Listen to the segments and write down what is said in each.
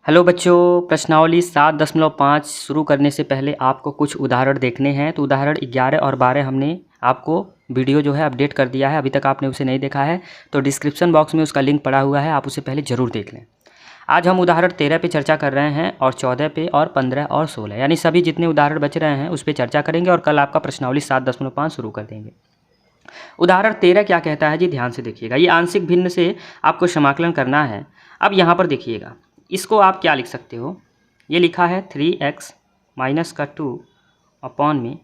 Hello बच्चों, प्रश्नावली 7.5 शुरू करने से पहले आपको कुछ उदाहरण देखने हैं। तो उदाहरण 11 और 12 हमने आपको वीडियो जो है अपडेट कर दिया है। अभी तक आपने उसे नहीं देखा है तो डिस्क्रिप्शन बॉक्स में उसका लिंक पड़ा हुआ है, आप उसे पहले ज़रूर देख लें। आज हम उदाहरण 13 पे चर्चा कर रहे हैं और 14 पे और 15 और 16 यानी सभी जितने उदाहरण बच रहे हैं उस पर चर्चा करेंगे और कल आपका प्रश्नावली 7.5 शुरू कर देंगे। उदाहरण 13 क्या कहता है जी, ध्यान से देखिएगा। ये आंशिक भिन्न से आपको समाकलन करना है। अब यहाँ पर देखिएगा, इसको आप क्या लिख सकते हो, ये लिखा है 3x माइनस का 2 अपॉन में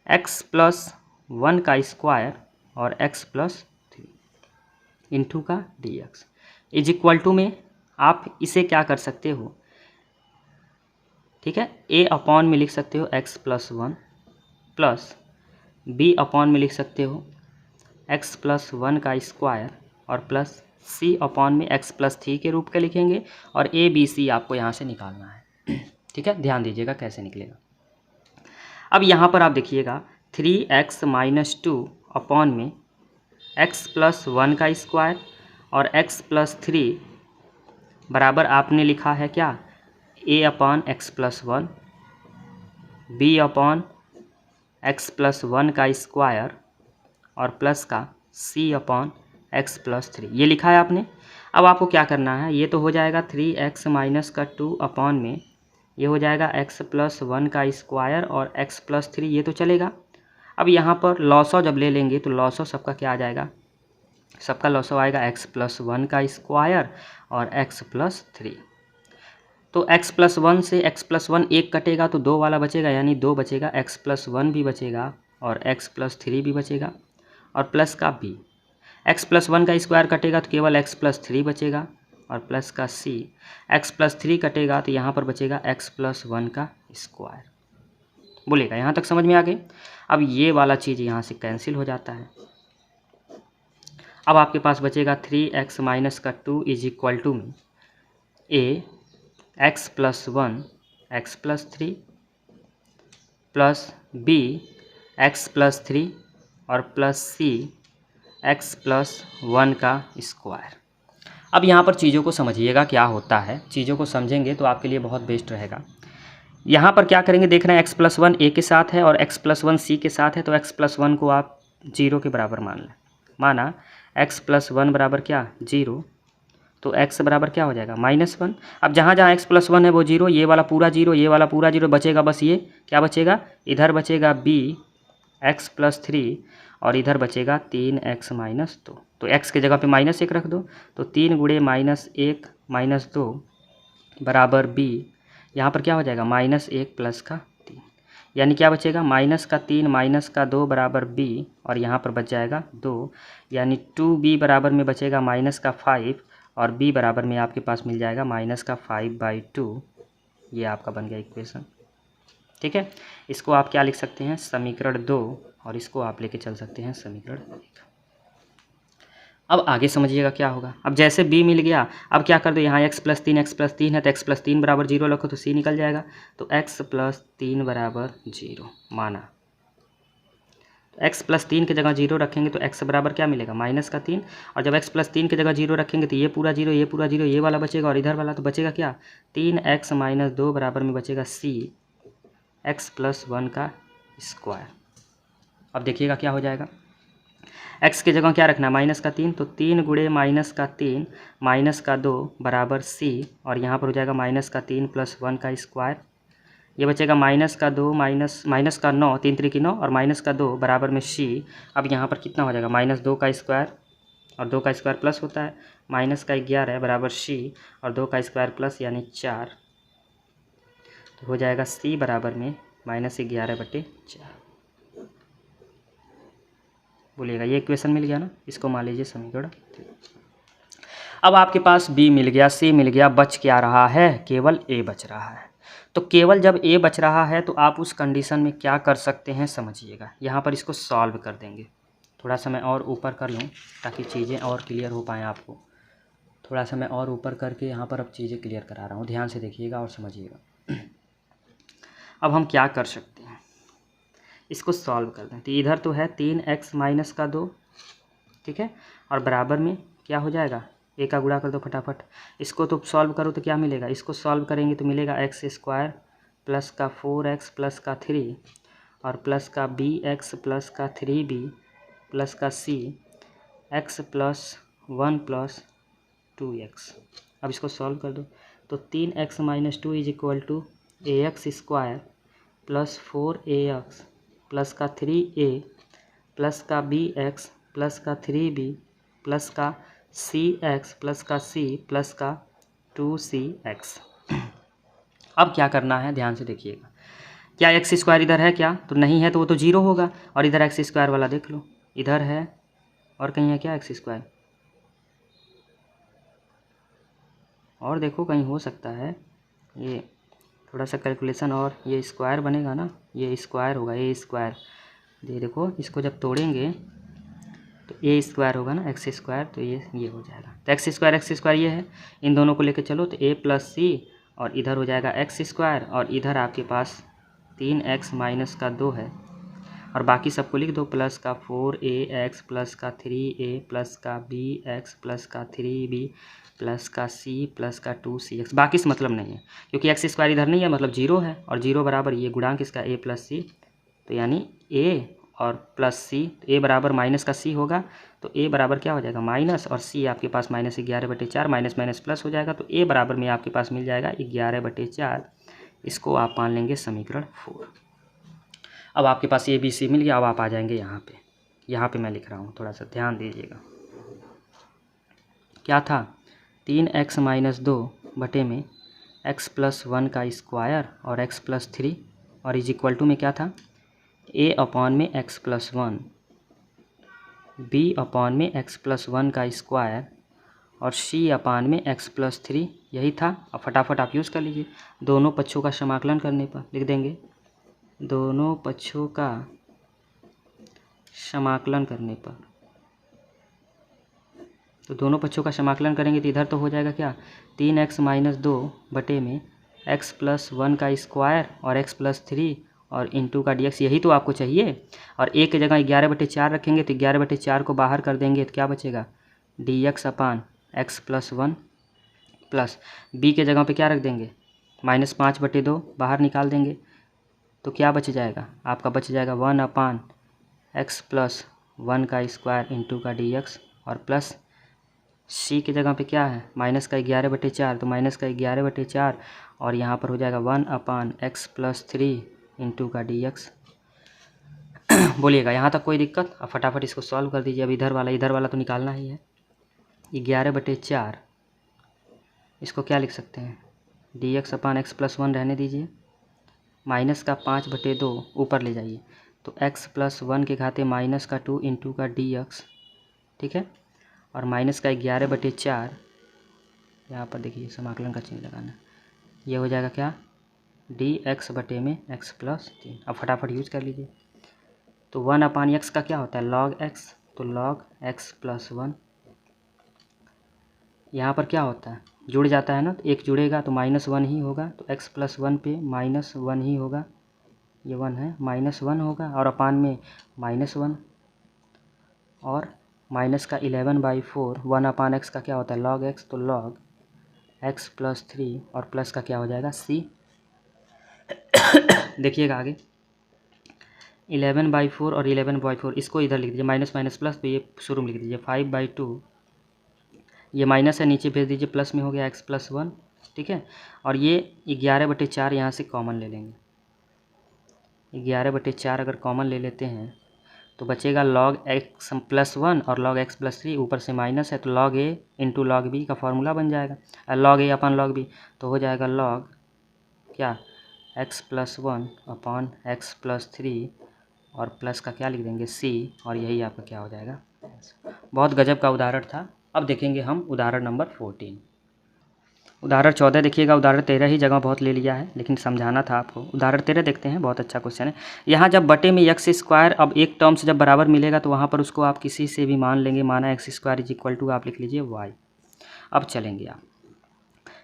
x प्लस 1 का स्क्वायर और x प्लस 3 इंटू का dx इज इक्वल टू में आप इसे क्या कर सकते हो, ठीक है, a अपॉन में लिख सकते हो x plus 1 plus b upon में लिख सकते हो x प्लस 1 का स्क्वायर और प्लस c अपॉन में x प्लस 3 के रूप के लिखेंगे और a b c आपको यहाँ से निकालना है। ठीक है, ध्यान दीजिएगा कैसे निकलेगा। अब यहाँ पर आप देखिएगा 3x माइनस 2 अपॉन में x प्लस 1 का स्क्वायर और x प्लस 3 बराबर आपने लिखा है क्या, a upon x plus 1 b upon x plus 1 का स्क्वायर और प्लस का c अपॉन x प्लस 3 ये लिखा है आपने। अब आपको क्या करना है, ये तो हो जाएगा 3x माइनस का 2 अपॉन में ये हो जाएगा x प्लस 1 का स्क्वायर और x प्लस 3 ये तो चलेगा। अब यहाँ पर लॉसो जब ले लेंगे तो लॉसो सबका क्या आ जाएगा, सबका लॉसो आएगा x प्लस 1 का स्क्वायर और x प्लस 3। तो x प्लस 1 से x प्लस 1 एक कटेगा तो 2 वाला बचेगा यानी 2 बचेगा, x प्लस 1 भी बचेगा और x प्लस 3 भी बचेगा और प्लस का b। x प्लस 1 का स्क्वायर कटेगा तो केवल x प्लस 3 बचेगा और प्लस का c। x प्लस 3 कटेगा तो यहाँ पर बचेगा x प्लस 1 का स्क्वायर। बोलेगा यहाँ तक समझ में आ गई। अब ये वाला चीज़ यहाँ से कैंसिल हो जाता है। अब आपके पास बचेगा 3x माइनस का 2 इज इक्वल टू में a x plus 1 x plus 3 plus b x plus 3 और प्लस c x प्लस 1 का स्क्वायर। अब यहाँ पर चीज़ों को समझिएगा क्या होता है, चीज़ों को समझेंगे तो आपके लिए बहुत बेस्ट रहेगा। यहाँ पर क्या करेंगे, देख रहे हैं x प्लस 1 a के साथ है और x प्लस 1 c के साथ है, तो x प्लस 1 को आप 0 के बराबर मान लें। माना x प्लस 1 बराबर क्या 0, तो x बराबर क्या हो जाएगा -1। अब जहाँ जहाँ x प्लस 1 है वो 0, ये वाला पूरा 0, ये वाला पूरा 0, बचेगा बस ये क्या बचेगा, इधर बचेगा b x प्लस 3 और इधर बचेगा 3x माइनस 2। तो x के जगह पे -1 रख दो, तो 3 गुणे -1 माइनस 2 बराबर b। यहाँ पर क्या हो जाएगा -1 प्लस का 3 यानी क्या बचेगा, -3 माइनस का 2 बराबर b और यहाँ पर बच जाएगा 2 यानी 2b बराबर में बचेगा -5 और b बराबर में आपके पास मिल जाएगा -5/2। ये आपका बन गया इक्वेशन। ठीक है, इसको आप क्या लिख सकते हैं, समीकरण 2, और इसको आप लेके चल सकते हैं समीकरण 1। अब आगे समझिएगा क्या होगा। अब जैसे b मिल गया, अब क्या कर दो, यहाँ x प्लस 3 है तो x प्लस 3 बराबर 0 रखो तो c निकल जाएगा। तो x प्लस 3 बराबर 0 माना, तो x प्लस 3 की जगह 0 रखेंगे तो x बराबर क्या मिलेगा -3, और जब x प्लस 3 की जगह 0 रखेंगे तो ये पूरा 0, ये पूरा 0, ये वाला बचेगा और इधर वाला, तो बचेगा क्या 3x माइनस 2 बराबर में बचेगा c x प्लस 1 का स्क्वायर। अब देखिएगा क्या हो जाएगा, x की जगह क्या रखना है -3, तो 3 गुणे -3 माइनस का 2 बराबर c और यहाँ पर हो जाएगा -3 प्लस 1 का स्क्वायर। ये बचेगा -2 माइनस का 9, 3 3 की 9 और -2 बराबर में c। अब यहाँ पर कितना हो जाएगा, -2 का स्क्वायर और 2 का स्क्वायर प्लस होता है, -11 बराबर c और 2 का स्क्वायर प्लस यानी 4। तो हो जाएगा c बराबर में -11/4। बोलिएगा ये इक्वेशन मिल गया ना, इसको मान लीजिए समीकरण 3। अब आपके पास b मिल गया, c मिल गया, बच क्या रहा है, केवल a बच रहा है। तो केवल जब a बच रहा है तो आप उस कंडीशन में क्या कर सकते हैं समझिएगा। यहाँ पर इसको सॉल्व कर देंगे। थोड़ा सा मैं और ऊपर कर लूँ ताकि चीज़ें और क्लियर हो पाएँ आपको। थोड़ा सा मैं और ऊपर करके यहाँ पर अब चीज़ें क्लियर करा रहा हूँ, ध्यान से देखिएगा और समझिएगा। अब हम क्या कर सकते हैं, इसको सॉल्व कर दें। तो इधर तो है 3x माइनस का 2, ठीक है, और बराबर में क्या हो जाएगा ए का गुणा कर दो फटाफट। इसको तो सॉल्व करो तो क्या मिलेगा, इसको सॉल्व करेंगे तो मिलेगा एक्स स्क्वायर प्लस का 4x प्लस का 3 और प्लस का bx प्लस का 3b प्लस का c x plus 1 plus 2x। अब इसको सॉल्व कर दो तो 3x minus 2 is equal to ax square plus 4ax plus का 3a प्लस का bx प्लस का 3b प्लस का cx प्लस का c प्लस का 2cx। अब क्या करना है ध्यान से देखिएगा, क्या एक्स स्क्वायर इधर है क्या, तो नहीं है तो वो तो जीरो होगा। और इधर एक्स स्क्वायर वाला देख लो, इधर है और कहीं है क्या एक्स स्क्वायर, और देखो कहीं हो सकता है ये थोड़ा सा कैलकुलेशन, और ये स्क्वायर बनेगा ना, ये स्क्वायर होगा ए स्क्वायर। ये देखो इसको जब तोड़ेंगे तो ए स्क्वायर होगा ना एक्स स्क्वायर, तो ये हो जाएगा। तो एक्स स्क्वायर ये है, इन दोनों को लेकर चलो तो ए प्लस सी और इधर हो जाएगा एक्स स्क्वायर और इधर आपके पास 3x माइनस का 2 है और बाकी सबको लिख दो, प्लस का 4ax प्लस का 3a प्लस का bx प्लस का 3b प्लस का c प्लस का 2cx। बाकी से मतलब नहीं है क्योंकि एक्स स्क्वायर इधर नहीं है, मतलब जीरो है और जीरो बराबर ये गुणांक इसका a प्लस सी, तो यानी a और प्लस सी, तो a बराबर माइनस का c होगा, तो a बराबर क्या हो जाएगा माइनस और c आपके पास -11/4 माइनस माइनस प्लस हो जाएगा, तो a बराबर में आपके पास मिल जाएगा 11/4। इसको आप मान लेंगे समीकरण 4। अब आपके पास ए बी सी मिल गया। अब आप आ जाएंगे यहाँ पे मैं लिख रहा हूँ, थोड़ा सा ध्यान दीजिएगा। क्या था 3x माइनस 2 बटे में x प्लस 1 का स्क्वायर और x प्लस 3 और इज इक्वल टू में क्या था a अपॉन में x प्लस 1 b अपॉन में x प्लस 1 का स्क्वायर और c अपॉन में x प्लस 3, यही था। अब फटाफट आप यूज़ कर लीजिए, दोनों पक्षों का समाकलन करने पर लिख देंगे, दोनों पक्षों का समाकलन करने पर, तो दोनों पक्षों का समाकलन करेंगे तो इधर तो हो जाएगा क्या 3x माइनस 2 बटे में x प्लस 1 का स्क्वायर और x प्लस 3 और इंटू का dx, यही तो आपको चाहिए। और a की जगह 11/4 रखेंगे तो 11/4 को बाहर कर देंगे तो क्या बचेगा dx अपान x प्लस 1 प्लस b के जगह पे क्या रख देंगे -5/2 बाहर निकाल देंगे तो क्या बच जाएगा आपका, बच जाएगा 1 अपान x प्लस 1 का स्क्वायर इंटू का dx और प्लस c की जगह पे क्या है -11/4, तो -11/4 और यहाँ पर हो जाएगा 1 अपान x प्लस 3 इंटू का dx। बोलिएगा यहाँ तक कोई दिक्कत। अब फटाफट इसको सॉल्व कर दीजिए। अब इधर वाला तो निकालना ही है, 11/4 इसको क्या लिख सकते हैं dx अपान x प्लस 1 रहने दीजिए, माइनस का 5/2 ऊपर ले जाइए तो x प्लस 1 के घाते माइनस का 2 इंटू का dx, ठीक है, और माइनस का 11/4 यहाँ पर देखिए समाकलन का चिन्ह लगाना, ये हो जाएगा क्या dx बटे में x प्लस 3। अब फटाफट यूज कर लीजिए, तो 1 अपान x का क्या होता है log x, तो log x प्लस 1, यहाँ पर क्या होता है जुड़ जाता है ना, तो एक जुड़ेगा तो -1 ही होगा, तो x प्लस 1 पे -1 ही होगा, ये 1 है -1 होगा और अपान में -1 और माइनस का 11/4 1 अपान x का क्या होता है log x, तो log x प्लस 3 और प्लस का क्या हो जाएगा c। देखिएगा आगे 11/4 और 11/4 इसको इधर लिख दीजिए, माइनस माइनस प्लस, तो ये शुरू में लिख दीजिए 5/2, ये माइनस है नीचे भेज दीजिए, प्लस में हो गया x प्लस 1, ठीक है। और ये 11/4 यहाँ से कॉमन ले लेंगे, 11/4 अगर कॉमन ले लेते हैं तो बचेगा log x प्लस 1 और log x प्लस 3, ऊपर से माइनस है तो log a into log b का फॉर्मूला बन जाएगा, log a upon log b, तो हो जाएगा log क्या x plus 1 upon x plus 3 और प्लस का क्या लिख देंगे c, और यही आपका क्या हो जाएगा। बहुत गजब का उदाहरण था। अब देखेंगे हम उदाहरण नंबर 14। उदाहरण 14 देखिएगा, उदाहरण 13 ही जगह बहुत ले लिया है लेकिन समझाना था आपको। उदाहरण 13 देखते हैं, बहुत अच्छा क्वेश्चन है। यहाँ जब बटे में एक्स स्क्वायर, अब एक टर्म से जब बराबर मिलेगा तो वहाँ पर उसको आप किसी से भी मान लेंगे, माना x square is equal to आप लिख लीजिए वाई। अब चलेंगे आप,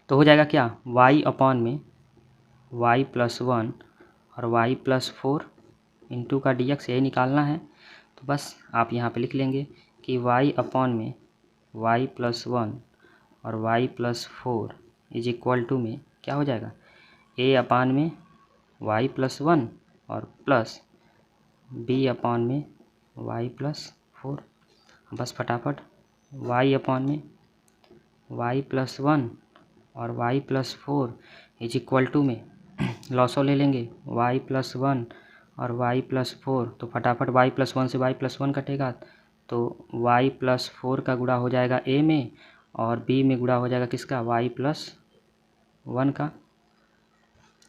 तो हो जाएगा क्या वाई अपॉन में वाई प्लस 1 और वाई प्लस 4 इंटू का डी एक्स, यही निकालना है। तो बस आप यहाँ पर लिख लेंगे कि वाई अपॉन में वाई प्लस 1 और y plus 4 is equal to में क्या हो जाएगा, ए अपान में वाई प्लस 1 और प्लस बी अपान में वाई प्लस 4। बस फटाफट वाई अपान में वाई प्लस 1 और y plus 4 is equal to में लॉसो ले लेंगे वाई प्लस 1 और वाई प्लस 4, तो फटाफट वाई प्लस 1 से वाई प्लस 1 कटेगा, तो वाई प्लस 4 का गुणा हो जाएगा ए में और बी में गुणा हो जाएगा किसका, वाई प्लस 1 का।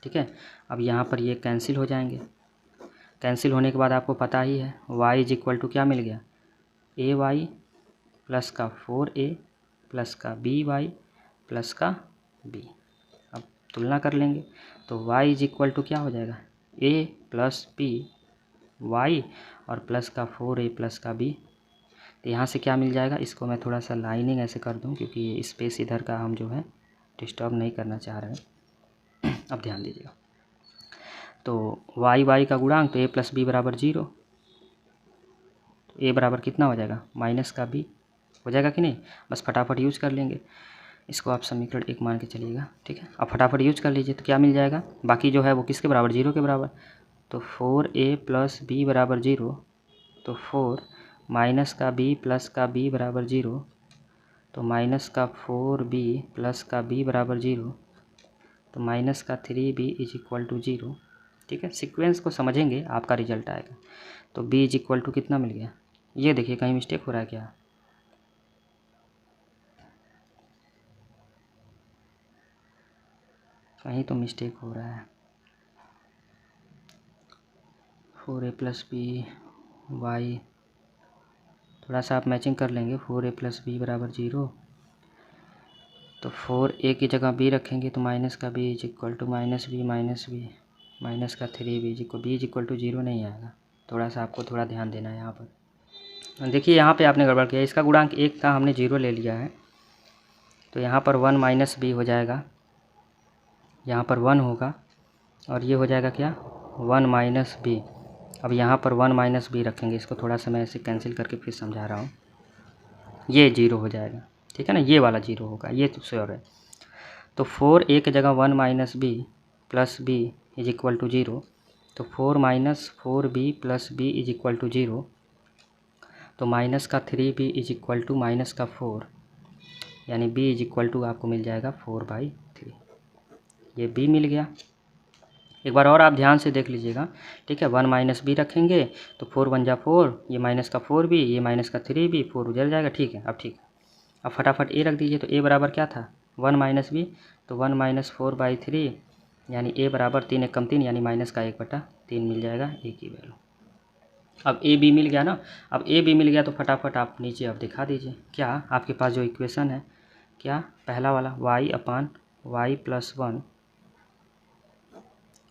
ठीक है, अब यहाँ पर ये कैंसिल हो जाएंगे। कैंसिल होने के बाद आपको पता ही है y इज इक्वल टू क्या मिल गया, ए वाई प्लस का 4a प्लस का बी वाई प्लस का b। अब तुलना कर लेंगे तो y इज इक्वल टू क्या हो जाएगा, a प्लस बी वाई और प्लस का 4a प्लस का b। तो यहाँ से क्या मिल जाएगा, इसको मैं थोड़ा सा लाइनिंग ऐसे कर दूँ क्योंकि ये स्पेस इधर का हम जो है डिस्टर्ब नहीं करना चाह रहे हैं। अब ध्यान दीजिएगा, तो वाई का गुणांक तो a प्लस बी बराबर 0, तो a बराबर कितना हो जाएगा, माइनस का b हो जाएगा कि नहीं। बस फटाफट यूज कर लेंगे इसको, आप समीकरण 1 मान के चलिएगा। ठीक है, अब फटाफट यूज कर लीजिए तो क्या मिल जाएगा, बाकी जो है वो किसके बराबर, 0 के बराबर। तो 4a प्लस बी बराबर 0, तो 4 माइनस का b प्लस का b बराबर 0, तो माइनस का 4b प्लस का b बराबर 0, तो माइनस का 3b इज इक्वल टू 0। ठीक है, सीक्वेंस को समझेंगे आपका रिजल्ट आएगा। तो b इज इक्वल टू कितना मिल गया, ये देखिए कहीं मिस्टेक हो रहा है क्या, कहीं तो मिस्टेक हो रहा है। 4a प्लस बी वाई, थोड़ा सा आप मैचिंग कर लेंगे। 4a प्लस बी बराबर 0, तो 4a की जगह b रखेंगे तो माइनस का b is equal to minus b minus का 3b इज इक्वल टू 0 नहीं आएगा। थोड़ा सा आपको थोड़ा ध्यान देना है यहाँ पर। देखिए यहाँ पे आपने गड़बड़ किया, इसका गुणांक 1 का हमने 0 ले लिया है, तो यहाँ पर 1 माइनस बी हो जाएगा, यहाँ पर 1 होगा और ये हो जाएगा क्या, 1 माइनस बी। अब यहाँ पर 1 माइनस बी रखेंगे, इसको थोड़ा सा मैं ऐसे कैंसिल करके फिर समझा रहा हूँ, ये 0 हो जाएगा। ठीक है ना, ये वाला 0 होगा, ये तो श्योर है। तो 4a की जगह 1 minus b plus b is equal to 0, तो 4 minus 4b plus b is equal to 0, तो माइनस का 3b is equal to minus का 4, यानी b इज इक्वल टू आपको मिल जाएगा 4/3। ये b मिल गया। एक बार और आप ध्यान से देख लीजिएगा। ठीक है, 1 माइनस बी रखेंगे तो 4 1 जा 4, ये माइनस का 4b, ये माइनस का 3b, 4 उधर जाएगा। ठीक है, अब ठीक है, अब फटाफट a रख दीजिए। तो a बराबर क्या था, 1 माइनस बी, तो 1 माइनस 4/3, यानी a बराबर 3 1 कम 3, यानी माइनस का 1/3 मिल जाएगा a की वैल्यू। अब ए बी मिल गया ना, अब ए बी मिल गया तो फटाफट आप नीचे अब दिखा दीजिए क्या आपके पास जो इक्वेशन है, क्या पहला वाला y अपान वाई प्लस 1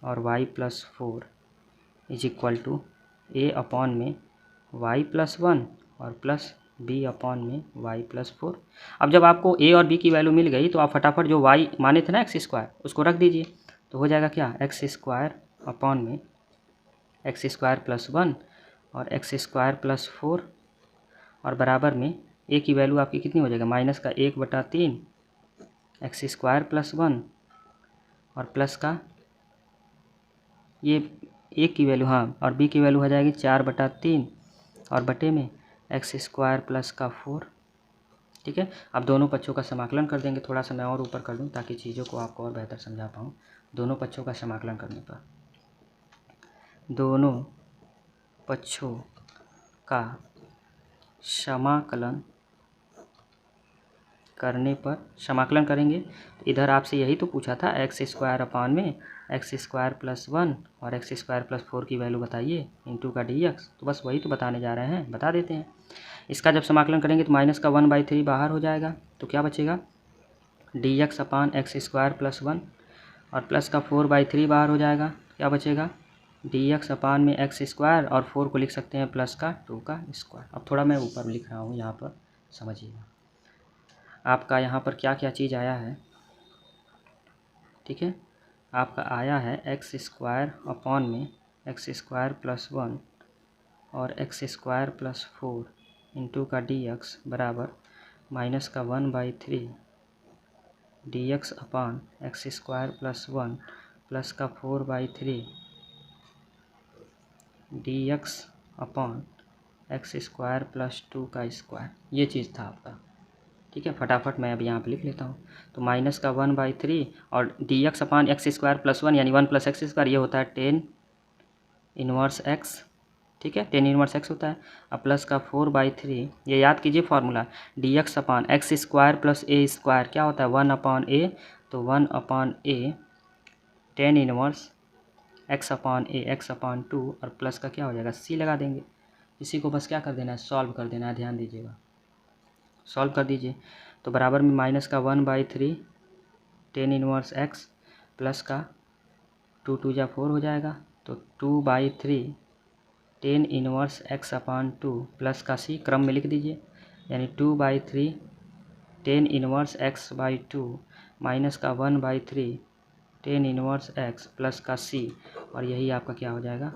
और y plus 4 is equal to a upon में y प्लस 1 और प्लस b अपॉन में y प्लस 4। अब जब आपको a और b की वैल्यू मिल गई तो आप फटाफट जो y माने थे ना x स्क्वायर, उसको रख दीजिए, तो हो जाएगा क्या, एक्स स्क्वायर अपॉन में एक्स स्क्वायर प्लस 1 और एक्स स्क्वायर प्लस 4 और बराबर में a की वैल्यू आपकी कितनी हो जाएगा, माइनस का 1/3 एक्स स्क्वायर प्लस 1 और प्लस का ये a की वैल्यू, हाँ, और b की वैल्यू हो जाएगी 4/3 और बटे में एक्स स्क्वायर प्लस का 4। ठीक है, अब दोनों पक्षों का समाकलन कर देंगे। थोड़ा सा मैं और ऊपर कर दूं ताकि चीज़ों को आपको और बेहतर समझा पाऊँ। दोनों पक्षों का समाकलन करने पर, दोनों पक्षों का समाकलन करने पर, समाकलन करेंगे तो इधर आपसे यही तो पूछा था, एक्स स्क्वायर अपान में एक्स स्क्वायर प्लस 1 और एक्स स्क्वायर प्लस 4 की वैल्यू बताइए इंटू का dx, तो बस वही तो बताने जा रहे हैं, बता देते हैं। इसका जब समाकलन करेंगे तो माइनस का 1/3 बाहर हो जाएगा, तो क्या बचेगा, dx अपान एक्स स्क्वायर प्लस 1 और प्लस का 4/3 बाहर हो जाएगा, क्या बचेगा, dx अपान में एक्स स्क्वायर और 4 को लिख सकते हैं प्लस का 2 का स्क्वायर। अब थोड़ा मैं ऊपर लिख रहा हूँ, यहाँ पर समझिएगा आपका यहाँ पर क्या क्या चीज़ आया है। ठीक है, आपका आया है एक्स स्क्वायर अपॉन में एक्स स्क्वायर प्लस 1 और एक्स स्क्वायर प्लस 4 इंटू का dx बराबर माइनस का 1/3 dx अपान एक्स स्क्वायर प्लस 1 प्लस का 4/3 dx अपान एक्स स्क्वायर प्लस 2 का स्क्वायर, ये चीज़ था आपका। ठीक है, फटाफट मैं अब यहाँ पे लिख लेता हूँ। तो माइनस का 1/3 और dx अपान एक्स स्क्वायर प्लस 1 यानी 1 प्लस एक्स स्क्वायर, ये होता है 10 इनवर्स एक्स। ठीक है, 10 इनवर्स एक्स होता है। अब प्लस का 4/3, ये याद कीजिए फार्मूला, dx अपान एक्स स्क्वायर प्लस ए स्क्वायर क्या होता है 1 अपान ए, तो 1 अपान ए 10 इनवर्स एक्स अपान ए एक्स अपान 2 और प्लस का क्या हो जाएगा c लगा देंगे। इसी को बस क्या कर देना है, सॉल्व कर देना है, ध्यान दीजिएगा। सॉल्व कर दीजिए तो बराबर में माइनस का 1/3 10 इनवर्स एक्स प्लस का 2 2 जा 4 हो जाएगा, तो 2/3 10 इनवर्स एक्स अपान 2 प्लस का c क्रम में लिख दीजिए, यानी 2/3 10 इनवर्स एक्स बाई 2 माइनस का 1/3 10 इनवर्स एक्स प्लस का c, और यही आपका क्या हो जाएगा।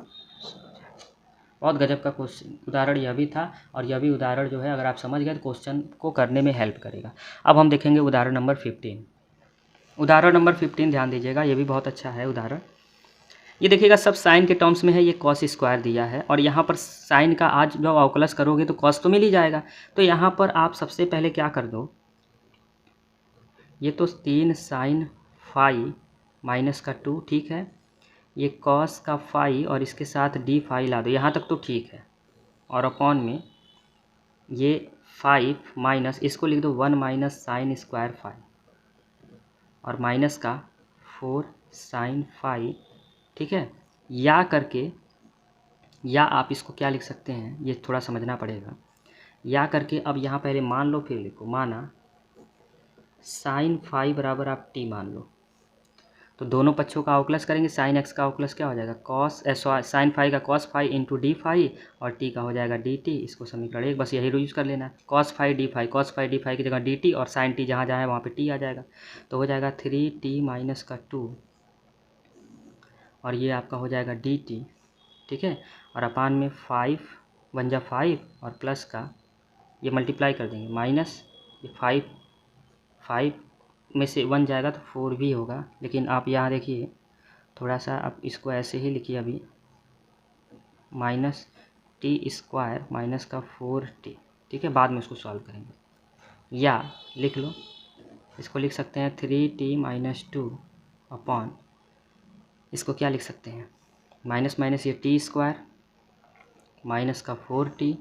बहुत गजब का क्वेश्चन उदाहरण यह भी था, और यह भी उदाहरण जो है अगर आप समझ गए तो क्वेश्चन को करने में हेल्प करेगा। अब हम देखेंगे उदाहरण नंबर 15। उदाहरण नंबर 15 ध्यान दीजिएगा, ये भी बहुत अच्छा है उदाहरण। ये देखिएगा सब साइन के टर्म्स में है, ये कॉस स्क्वायर दिया है और यहाँ पर साइन का आज जब अवकलस करोगे तो कॉस तो मिल ही जाएगा। तो यहाँ पर आप सबसे पहले क्या कर दो, ये तो 3 साइन फाई माइनस का 2, ठीक है, ये कॉस का फाई और इसके साथ डी फाई ला दो, यहाँ तक तो ठीक है। और अपॉन में ये 5 माइनस इसको लिख दो 1 माइनस साइन स्क्वायर फाई और माइनस का 4 साइन फाई, ठीक है। या करके, या आप इसको क्या लिख सकते हैं, ये थोड़ा समझना पड़ेगा। या करके अब यहाँ पहले मान लो फिर लिखो, माना साइन फाई बराबर आप टी मान लो, तो दोनों पक्षों का अवकलज करेंगे, साइन एक्स का अवकलज क्या हो जाएगा कॉस साइन फाई का cos phi into d phi और टी का हो जाएगा डी टी। इसको समीकरण एक बस यही यूज कर लेना है, cos phi d phi, cos phi d phi की जगह डी टी और साइन टी जहाँ जहाँ है वहाँ पे टी आ जाएगा, तो हो जाएगा 3t माइनस का 2 और ये आपका हो जाएगा डी टी, ठीक है। और अपान में 5 1 जा 5 और प्लस का ये मल्टीप्लाई कर देंगे, माइनस ये 5 में से 1 जाएगा तो 4 भी होगा, लेकिन आप यहाँ देखिए थोड़ा सा आप इसको ऐसे ही लिखिए अभी, माइनस टी स्क्वायर माइनस का 4t, ठीक है, बाद में उसको सॉल्व करेंगे। या लिख लो, इसको लिख सकते हैं 3t माइनस 2 अपॉन, इसको क्या लिख सकते हैं, माइनस माइनस ये टी स्क्वायर माइनस का 4t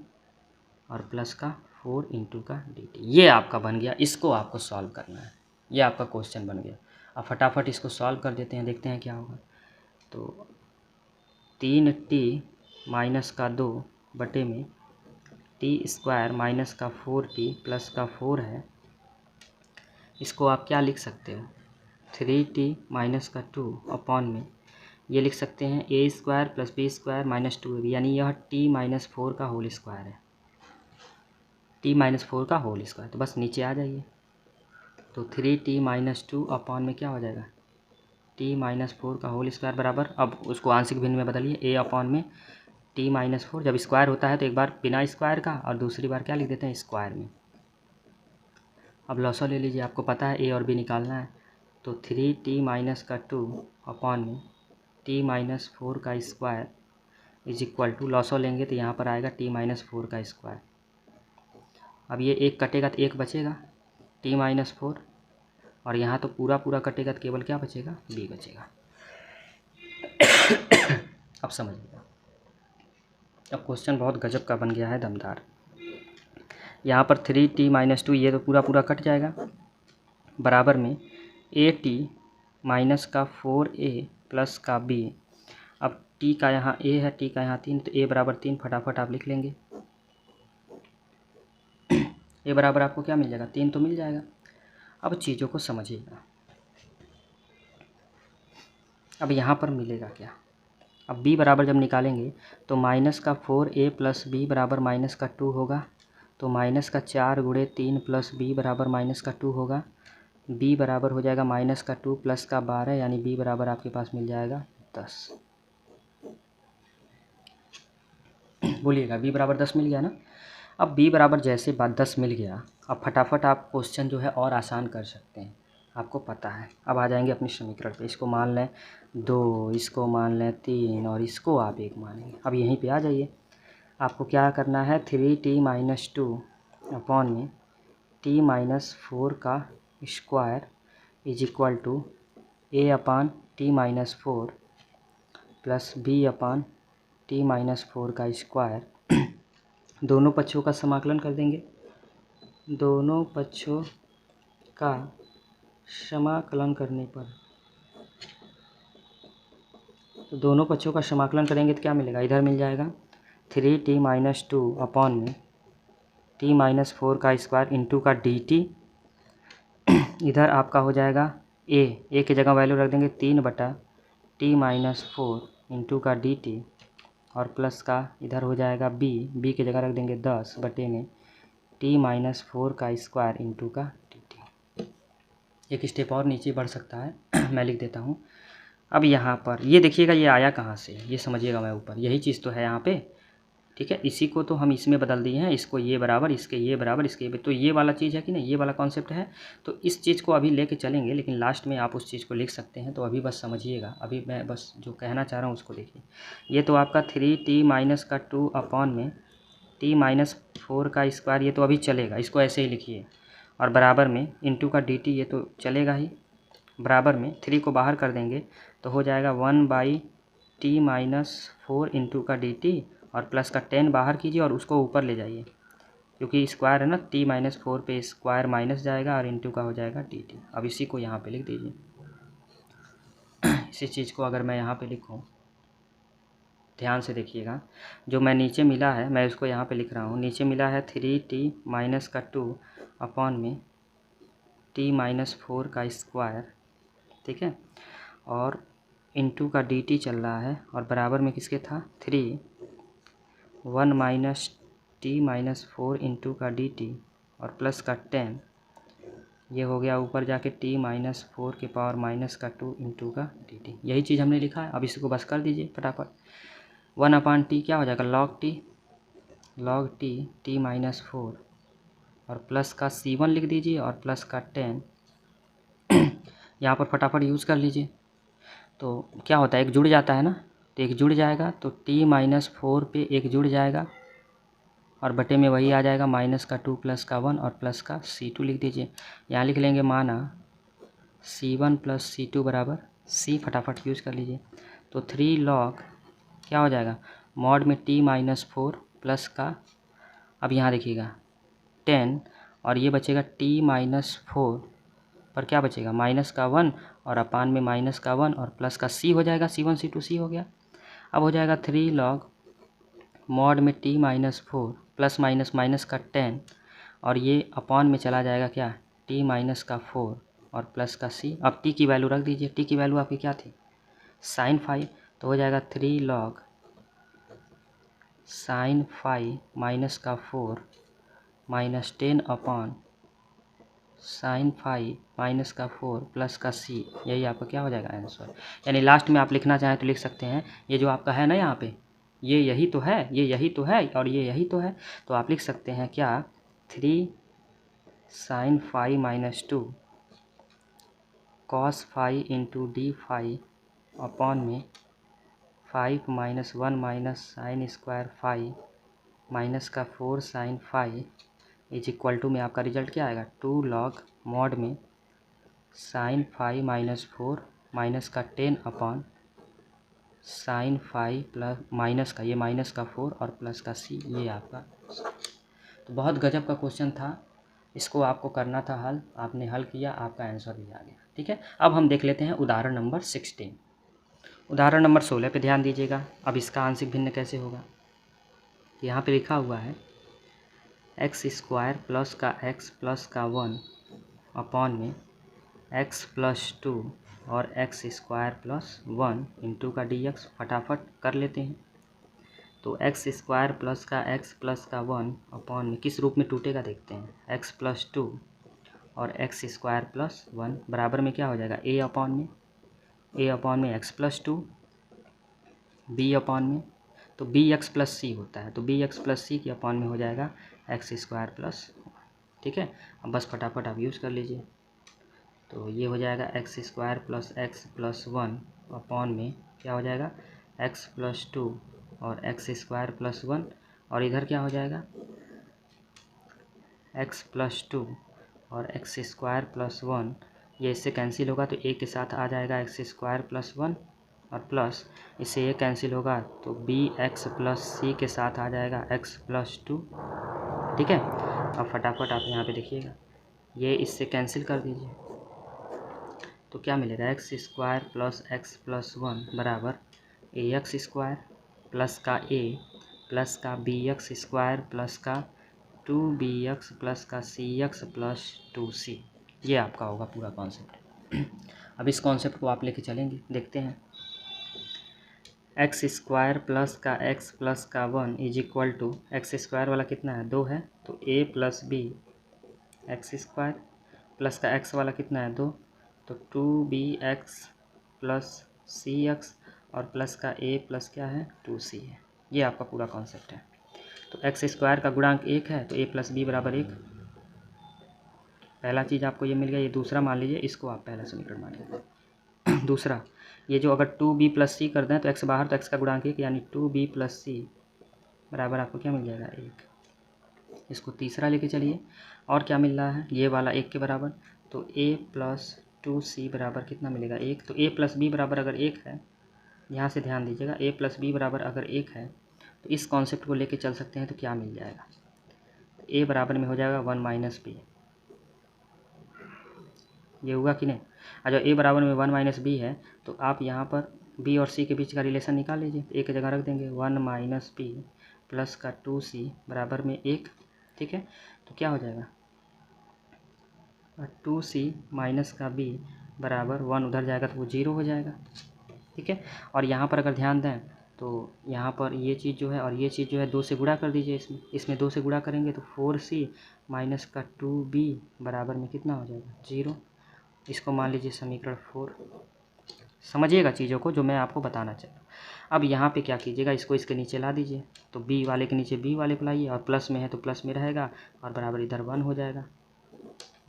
और प्लस का 4 इंटू का dt, ये आपका बन गया। इसको आपको सॉल्व करना है, ये आपका क्वेश्चन बन गया। अब फटाफट इसको सॉल्व कर देते हैं, देखते हैं क्या होगा। तो 3t माइनस का 2 बटे में टी स्क्वायर माइनस का 4t प्लस का 4 है, इसको आप क्या लिख सकते हो 3t माइनस का 2 अपॉन में ये लिख सकते हैं a square plus b square minus 2ab, यानी यह t माइनस 4 का होल स्क्वायर है, t माइनस 4 का होल स्क्वायर। तो बस नीचे आ जाइए, तो 3t माइनस 2 अपॉन में क्या हो जाएगा t माइनस 4 का होल स्क्वायर बराबर, अब उसको आंशिक भिन्न में बदलिए, a अपॉन में t माइनस 4, जब स्क्वायर होता है तो एक बार बिना स्क्वायर का और दूसरी बार क्या लिख देते हैं स्क्वायर में। अब लॉसो ले लीजिए, आपको पता है a और b निकालना है, तो 3t माइनस का 2 अपॉन में t माइनस 4 का स्क्वायर इज इक्वल टू, लॉसो लेंगे तो यहाँ पर आएगा t माइनस 4 का स्क्वायर। अब ये एक कटेगा तो एक बचेगा t माइनस 4, और यहाँ तो पूरा पूरा कटेगा तो केवल क्या बचेगा b बचेगा। अब समझिएगा, अब क्वेश्चन बहुत गजब का बन गया है, दमदार। यहाँ पर 3t माइनस 2 ये तो पूरा पूरा कट जाएगा, बराबर में at माइनस का 4a प्लस का b। अब t का यहाँ a है, t का यहाँ 3, तो a बराबर 3 फटाफट आप लिख लेंगे। a बराबर आपको क्या मिल जाएगा 3 तो मिल जाएगा। अब चीज़ों को समझिएगा, अब यहाँ पर मिलेगा क्या, अब b बराबर जब निकालेंगे तो माइनस का 4a प्लस b बराबर माइनस का 2 होगा, तो माइनस का 4 गुणे 3 प्लस b बराबर माइनस का 2 होगा। b बराबर हो जाएगा माइनस का 2 प्लस का 12, यानी b बराबर आपके पास मिल जाएगा 10। बोलिएगा b बराबर 10 मिल गया ना। अब b बराबर जैसे बात 10 मिल गया, अब फटाफट आप क्वेश्चन जो है और आसान कर सकते हैं। आपको पता है। अब आ जाएंगे अपने समीकरण पे। इसको मान लें 2, इसको मान लें 3 और इसको आप 1 मानेंगे। अब यहीं पे आ जाइए। आपको क्या करना है, 3t-2 अपॉन में t-4 का square is equal to a/t-4 plus b/t-4 का स्क्वायर। दोनों पक्षों का समाकलन कर देंगे। दोनों पक्षों का समाकलन करने पर, तो दोनों पक्षों का समाकलन करेंगे तो क्या मिलेगा, इधर मिल जाएगा 3t-2 अपॉन में t-4 का स्क्वायर इंटू का dt। इधर आपका हो जाएगा a की जगह वैल्यू रख देंगे 3/t-4 इंटू का dt और प्लस का इधर हो जाएगा b की जगह रख देंगे 10 बटे में t-4 का स्क्वायर इंटू का dt। एक स्टेप और नीचे बढ़ सकता है मैं लिख देता हूँ। अब यहाँ पर ये देखिएगा, ये आया कहाँ से, ये समझिएगा। मैं ऊपर यही चीज़ तो है यहाँ पे, ठीक है। इसी को तो हम इसमें बदल दिए हैं, इसको ये बराबर, इसके ये बराबर, इसके ये, तो ये वाला चीज़ है कि नहीं, ये वाला कॉन्सेप्ट है। तो इस चीज़ को अभी लेके चलेंगे, लेकिन लास्ट में आप उस चीज़ को लिख सकते हैं। तो अभी बस समझिएगा, अभी मैं बस जो कहना चाह रहा हूँ उसको देखिए। ये तो आपका 3t-2 अपॉन में t-4 का स्क्वायर, ये तो अभी चलेगा, इसको ऐसे ही लिखिए। और बराबर में इंटू का dt, ये तो चलेगा ही। बराबर में 3 को बाहर कर देंगे तो हो जाएगा 1/t-4 इंटू का dt और प्लस का 10 बाहर कीजिए और उसको ऊपर ले जाइए, क्योंकि स्क्वायर है ना, t-4 पे स्क्वायर माइनस जाएगा और इंटू का हो जाएगा dt। अब इसी को यहाँ पे लिख दीजिए। इसी चीज़ को अगर मैं यहाँ पे लिखूँ, ध्यान से देखिएगा, जो मैं नीचे मिला है मैं उसको यहाँ पे लिख रहा हूँ। नीचे मिला है 3t-2 अपॉन में t-4 का स्क्वायर, ठीक है, और इंटू का dt चल रहा है और बराबर में किसके था 3 1-t-4 इंटू का dt और प्लस का 10, ये हो गया ऊपर जाके t-4 के पावर -2 इंटू का dt। यही चीज़ हमने लिखा है। अब इसको बस कर दीजिए फटाफट। 1/t क्या हो जाएगा, log t t-4 और प्लस का c1 लिख दीजिए और प्लस का 10 यहाँ पर फटाफट यूज़ कर लीजिए। तो क्या होता है, एक जुड़ जाता है ना, तो एक जुड़ जाएगा तो t-4 पे एक जुड़ जाएगा और बटे में वही आ जाएगा -2 प्लस का 1 और प्लस का c2 लिख दीजिए। यहाँ लिख लेंगे माना c1 प्लस c2 बराबर c, फटाफट यूज़ कर लीजिए। तो 3 log क्या हो जाएगा, मॉड में t-4 प्लस का, अब यहाँ देखिएगा 10 और ये बचेगा t-4 पर क्या बचेगा, माइनस का 1 और अपान में माइनस का 1 और प्लस का c हो जाएगा, c1 c2 c हो गया। अब हो जाएगा 3 log मॉड में t-4 प्लस माइनस माइनस का 10 और ये अपान में चला जाएगा क्या, t-4 और प्लस का c। अब t की वैल्यू रख दीजिए। t की वैल्यू आपकी क्या थी, sin 5, तो हो जाएगा 3 log sin 5 माइनस का 4 माइनस 10 अपान sin 5 माइनस का 4 प्लस का c। यही आपका क्या हो जाएगा आंसर। यानी लास्ट में आप लिखना चाहें तो लिख सकते हैं, ये जो आपका है ना यहाँ पे, ये यही तो है, ये यही तो है और ये यही तो है। तो आप लिख सकते हैं क्या, 3 sin 5 minus 2 cos 5 into d 5 upon में 5 minus 1 minus sine square 5 minus का 4 sin 5 इज इक्वल टू में आपका रिजल्ट क्या आएगा, 2 log मॉड में sin 5 माइनस 4 माइनस का 10 अपॉन sin 5 प्लस माइनस का, ये माइनस का 4 और प्लस का c। ये आपका, तो बहुत गजब का क्वेश्चन था। इसको आपको करना था हल, आपने हल किया, आपका आंसर भी आ गया, ठीक है। अब हम देख लेते हैं उदाहरण नंबर 16। उदाहरण नंबर 16 पे ध्यान दीजिएगा। अब इसका आंशिक भिन्न कैसे होगा, यहाँ पे लिखा हुआ है एक्स स्क्वायर प्लस का एक्स प्लस का 1 अपॉन में एक्स प्लस 2 और एक्स स्क्वायर प्लस 1 इंटू का dx। फटाफट कर लेते हैं। तो एक्स स्क्वायर प्लस का एक्स प्लस का 1 अपॉन में किस रूप में टूटेगा देखते हैं, एक्स प्लस 2 और एक्स स्क्वायर प्लस 1 बराबर में क्या हो जाएगा, a अपॉन में एक्स प्लस 2 b अपॉन में, तो बी एक्स प्लस सी होता है, तो बी एक्स प्लस सी के अपॉन में हो जाएगा एक्स स्क्वायर प्लस, ठीक है। अब बस फटाफट आप यूज़ कर लीजिए। तो ये हो जाएगा x square plus x plus 1 upon में क्या हो जाएगा एक्स प्लस 2 और एक्स स्क्वायर प्लस 1, और इधर क्या हो जाएगा एक्स प्लस 2 और एक्स स्क्वायर प्लस 1, ये इससे कैंसिल होगा तो एक के साथ आ जाएगा एक्स स्क्वायर प्लस 1, और प्लस इससे ये कैंसिल होगा तो बी एक्स प्लस सी के साथ आ जाएगा एक्स प्लस 2। ठीक है, अब फटाफट आप यहाँ पे देखिएगा, ये इससे कैंसिल कर दीजिए तो क्या मिलेगा x square plus x plus 1 बराबर ए एक्स स्क्वायर प्लस का ए प्लस का बी एक्स स्क्वायर प्लस का 2bx प्लस का cx प्लस 2c। ये आपका होगा पूरा कॉन्सेप्ट। अब इस कॉन्सेप्ट को आप लेके चलेंगे, देखते हैं। एक्स स्क्वायर प्लस का एक्स प्लस का 1 is equal to x square वाला कितना है 2 है तो a plus b x square plus का एक्स वाला कितना है 2 तो 2bx प्लस cx और प्लस का a प्लस क्या है 2c है। ये आपका पूरा कॉन्सेप्ट है। तो एक्स स्क्वायर का गुणांक 1 है तो a प्लस बी बराबर 1, पहला चीज़ आपको ये मिल गया। ये दूसरा मान लीजिए, इसको आप पहला समीकरण मान लीजिए। दूसरा, ये जो अगर 2b प्लस सी कर दें तो एक्स बाहर, तो एक्स का गुणांक 1 यानी 2b प्लस सी बराबर आपको क्या मिल जाएगा 1। इसको तीसरा लेके चलिए, और क्या मिल रहा है ये वाला 1 के बराबर, तो a प्लस 2c बराबर कितना मिलेगा 1। तो a प्लस बी बराबर अगर 1 है, यहाँ से ध्यान दीजिएगा, a प्लस बी बराबर अगर 1 है तो इस कॉन्सेप्ट को लेके चल सकते हैं। तो क्या मिल जाएगा a बराबर में हो जाएगा 1 माइनस बी, ये हुआ कि नहीं। और जब a बराबर में 1 माइनस बी है तो आप यहाँ पर b और c के बीच का रिलेशन निकाल लीजिए, एक जगह रख देंगे 1 माइनस बी प्लस का 2c बराबर में 1। ठीक है, तो क्या हो जाएगा 2c माइनस का b बराबर 1, उधर जाएगा तो वो 0 हो जाएगा। ठीक है, और यहाँ पर अगर ध्यान दें तो यहाँ पर ये चीज़ जो है और ये चीज़ जो है 2 से गुणा कर दीजिए, इसमें 2 से गुणा करेंगे तो 4c माइनस का 2b बराबर में कितना हो जाएगा 0। इसको मान लीजिए समीकरण 4। समझिएगा चीज़ों को जो मैं आपको बताना चाहता हूँ। अब यहाँ पे क्या कीजिएगा, इसको इसके नीचे ला दीजिए, तो b वाले के नीचे b वाले को लाइए, और प्लस में है तो प्लस में रहेगा, और बराबर इधर 1 हो जाएगा।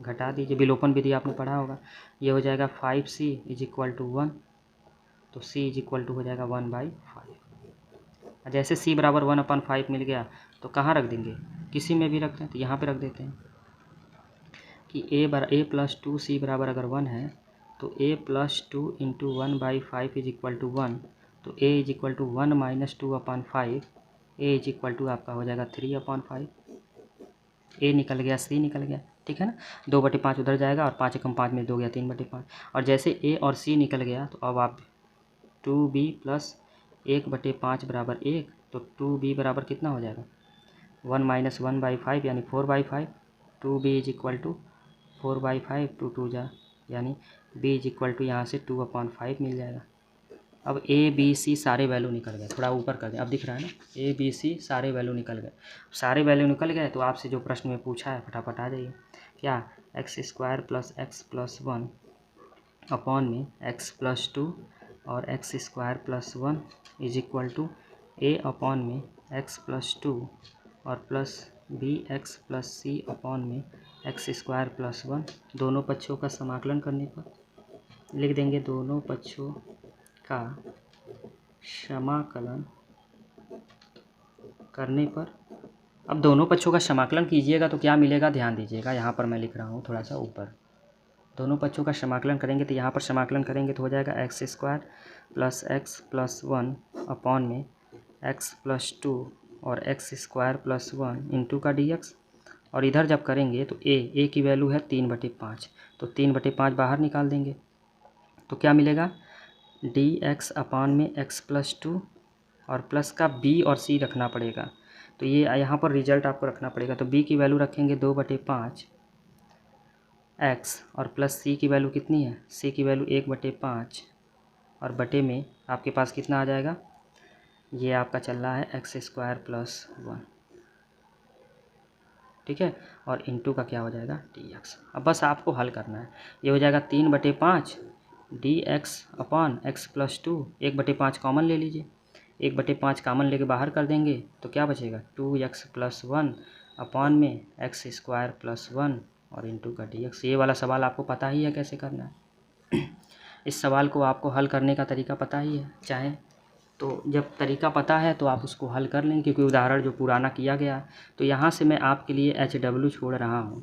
घटा दीजिए, विलोपन विधि आपने पढ़ा होगा। ये हो जाएगा 5c इज इक्वल टू 1, तो c इज इक्वल टू हो जाएगा 1/5। जैसे c बराबर 1/5 मिल गया तो कहाँ रख देंगे, किसी में भी रखते हैं, तो यहाँ पे रख देते हैं कि a प्लस 2c बराबर अगर 1 है तो a plus 2 into 1/5 is equal to 1, तो a is equal to 1 minus 2/5, a is equal to आपका हो जाएगा 3/5। a निकल गया, c निकल गया, ठीक है ना। 2/5 उधर जाएगा और 5 एकम 5 में 2 गया 3/5। और जैसे a और c निकल गया तो अब आप 2b प्लस 1/5 बराबर 1, तो 2b बराबर कितना हो जाएगा 1 माइनस 1/5 यानी 4/5। 2b इज इक्वल टू 4/5, 2 2 जा यानी b इज इक्वल टू यहाँ से 2/5 मिल जाएगा। अब a b c सारे वैल्यू निकल गए, थोड़ा ऊपर कर दें, अब दिख रहा है ना, a b c सारे वैल्यू निकल गए। सारे वैल्यू निकल गए तो आपसे जो प्रश्न में पूछा है फटाफट आ जाइए, क्या x square plus x plus 1 upon में एक्स प्लस 2 और x square plus 1 is equal to a upon में एक्स प्लस 2 और plus b x plus c upon में एक्स स्क्वायर प्लस 1। दोनों पक्षों का समाकलन करने पर लिख देंगे, दोनों पक्षों का समाकलन करने पर। अब दोनों पक्षों का समाकलन कीजिएगा तो क्या मिलेगा, ध्यान दीजिएगा, यहाँ पर मैं लिख रहा हूँ थोड़ा सा ऊपर। दोनों पक्षों का समाकलन करेंगे तो यहाँ पर समाकलन करेंगे तो हो जाएगा x square plus x plus 1 upon में एक्स प्लस 2 और एक्स स्क्वायर प्लस 1 इंटू का dx। और इधर जब करेंगे तो a की वैल्यू है 3/5, तो 3/5 बाहर निकाल देंगे तो क्या मिलेगा dx अपॉन में x प्लस 2 और प्लस का b और c रखना पड़ेगा, तो ये यहाँ पर रिजल्ट आपको रखना पड़ेगा। तो b की वैल्यू रखेंगे 2/5 x और प्लस c की वैल्यू कितनी है, c की वैल्यू 1/5 और बटे में आपके पास कितना आ जाएगा, ये आपका चल रहा है एक्स स्क्वायर प्लस 1, ठीक है, और इंटू का क्या हो जाएगा dx। अब बस आपको हल करना है, ये हो जाएगा 3/5 dx upon x plus 2, 1/5 common ले लीजिए, 1/5 कॉमन लेके बाहर कर देंगे तो क्या बचेगा 2x प्लस 1 अपॉन में एक्स स्क्वायर प्लस 1 और इंटू का dx। ये वाला सवाल आपको पता ही है कैसे करना है। इस सवाल को आपको हल करने का तरीका पता ही है, चाहे तो जब तरीका पता है तो आप उसको हल कर लें, क्योंकि उदाहरण जो पुराना किया गया। तो यहाँ से मैं आपके लिए HW छोड़ रहा हूँ,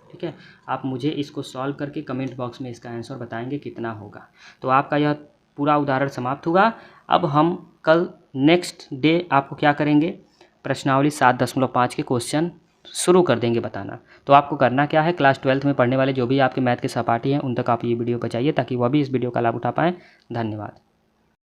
ठीक है। आप मुझे इसको सॉल्व करके कमेंट बॉक्स में इसका आंसर बताएंगे कितना होगा। तो आपका यह पूरा उदाहरण समाप्त हुआ। अब हम कल नेक्स्ट डे आपको क्या करेंगे, प्रश्नावली 7.5 के क्वेश्चन शुरू कर देंगे बताना। तो आपको करना क्या है, क्लास 12th में पढ़ने वाले जो भी आपके मैथ के सहपाठी हैं उन तक आप ये वीडियो पहुंचाइए ताकि वह भी इस वीडियो का लाभ उठा पाएँ। धन्यवाद।